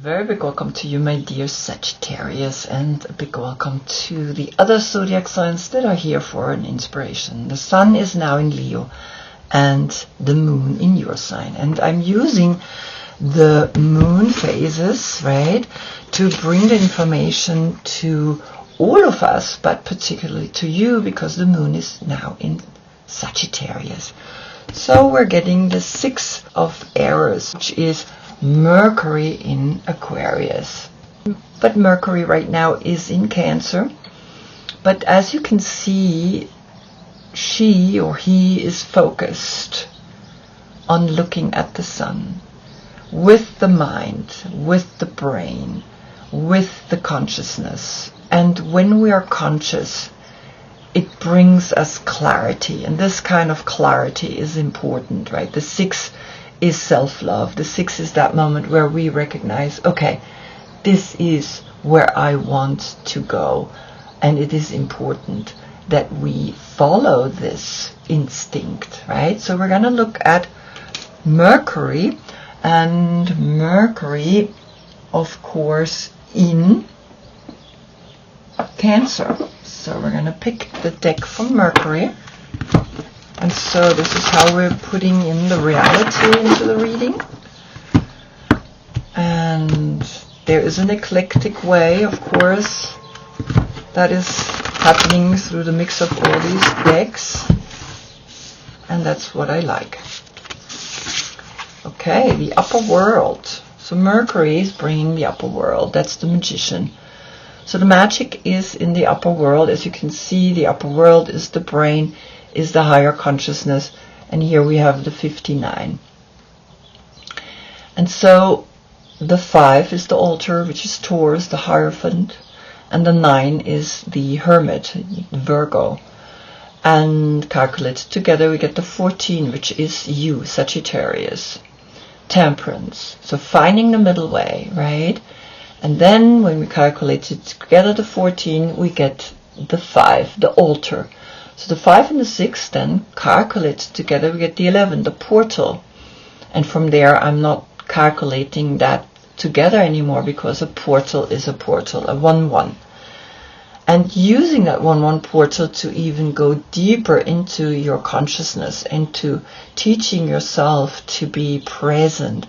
Very big welcome to you, my dear Sagittarius, and a big welcome to the other zodiac signs that are here for an inspiration. The sun is now in Leo and the moon in your sign, and I'm using the moon phases, right, to bring the information to all of us, but particularly to you, because the moon is now in Sagittarius. So we're getting the 6 of Aries, which is Mercury in Aquarius. But Mercury right now is in Cancer. But as you can see, she or he is focused on looking at the sun with the mind, with the brain, with the consciousness. And when we are conscious, it brings us clarity. And this kind of clarity is important, right? The 6 is self-love. The 6 is that moment where we recognize, okay, this is where I want to go. And it is important that we follow this instinct, right? So we're going to look at Mercury, and Mercury, of course, in Cancer. So we're going to pick the deck from Mercury. And so this is how we're putting in the reality into the reading. And there is an eclectic way, of course, that is happening through the mix of all these decks. And that's what I like. Okay, the upper world. So Mercury is bringing the upper world. That's the magician. So the magic is in the upper world. As you can see, the upper world is the brain, is the higher consciousness, and here we have the 59. And so the 5 is the altar, which is Taurus, the Hierophant, and the 9 is the Hermit, Virgo. And calculated together we get the 14, which is you, Sagittarius, Temperance. So finding the middle way, right? And then when we calculate it together, the 14, we get the 5, the altar. So the 5 and the 6 then calculated together, we get the 11, the portal. And from there, I'm not calculating that together anymore, because a portal is a portal, a 1-1. And using that 1-1 portal to even go deeper into your consciousness, into teaching yourself to be present,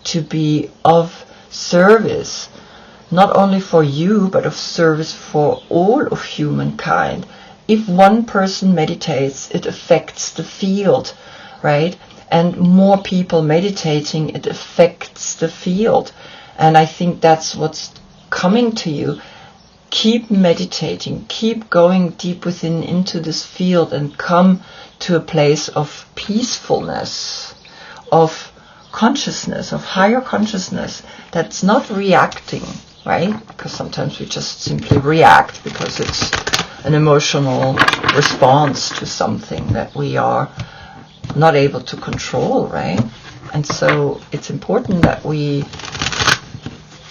to be of service, not only for you, but of service for all of humankind. If one person meditates, it affects the field, right? And more people meditating, it affects the field. And I think that's what's coming to you. Keep meditating, keep going deep within into this field, and come to a place of peacefulness, of consciousness, of higher consciousness that's not reacting, right? Because sometimes we just simply react because it's an emotional response to something that we are not able to control, right? And so it's important that we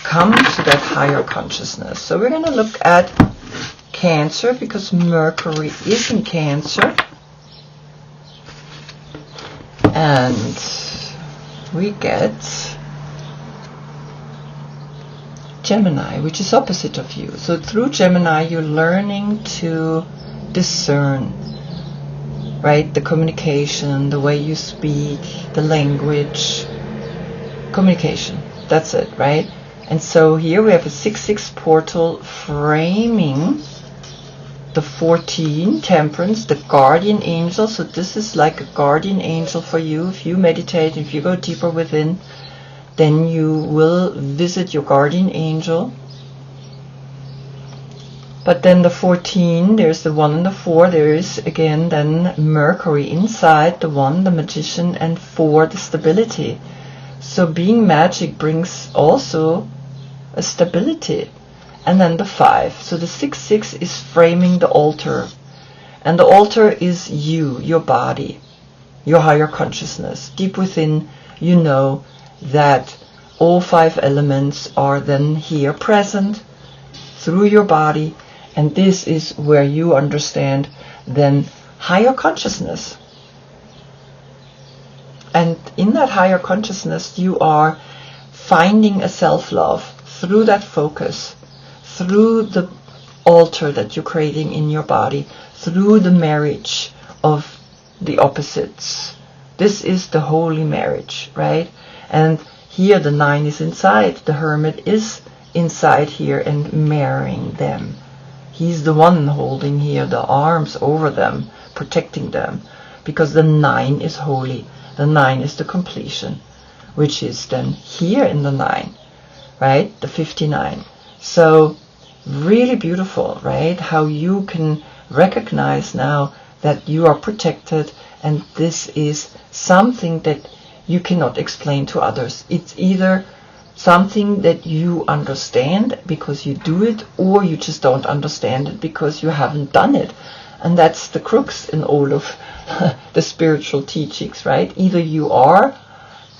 come to that higher consciousness. So we're going to look at Cancer, because Mercury is in Cancer. And we get Gemini, which is opposite of you. So through Gemini, you're learning to discern, right? The communication, the way you speak, the language, communication. That's it, right? And so here we have a 6-6 portal framing the 14, Temperance, the guardian angel. So this is like a guardian angel for you. If you meditate, if you go deeper within, then you will visit your guardian angel. But then the 14, there's the 1 and the 4. There is again then Mercury inside the 1, the magician, and 4, the stability. So being magic brings also a stability. And then the 5. So the 6-6 is framing the altar. And the altar is you, your body, your higher consciousness. Deep within, you know that all 5 elements are then here present through your body, and this is where you understand then higher consciousness. And in that higher consciousness, you are finding a self-love through that focus, through the altar that you're creating in your body, through the marriage of the opposites. This is the holy marriage, right? And here the 9 is inside, the Hermit is inside here and marrying them. He's the one holding here the arms over them, protecting them, because the 9 is holy. The 9 is the completion, which is then here in the 9, right? The 59. So really beautiful, right? How you can recognize now that you are protected, and this is something that you cannot explain to others. It's either something that you understand because you do it, or you just don't understand it because you haven't done it. And that's the crux in all of the spiritual teachings, right? Either you are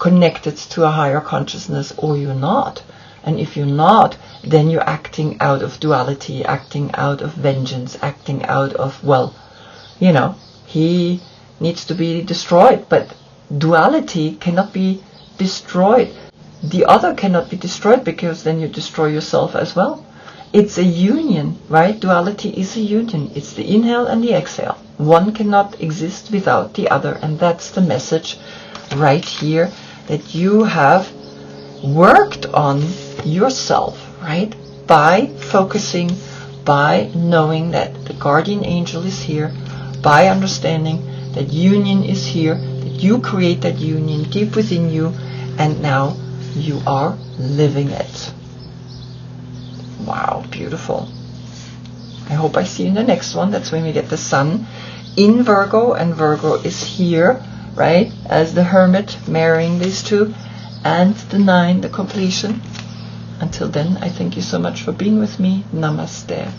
connected to a higher consciousness or you're not. And if you're not, then you're acting out of duality, acting out of vengeance, acting out of, well, you know, he needs to be destroyed. But duality cannot be destroyed. The other cannot be destroyed, because then you destroy yourself as well. It's a union, right? Duality is a union. It's the inhale and the exhale. One cannot exist without the other. And that's the message right here, that you have worked on yourself, right? By focusing, by knowing that the guardian angel is here, by understanding that union is here, that you create that union deep within you, and now you are living it. Wow, beautiful. I hope I see you in the next one. That's when we get the Sun in Virgo, and Virgo is here, right, as the Hermit marrying these two, and the 9, the completion. Until then, I thank you so much for being with me. Namaste.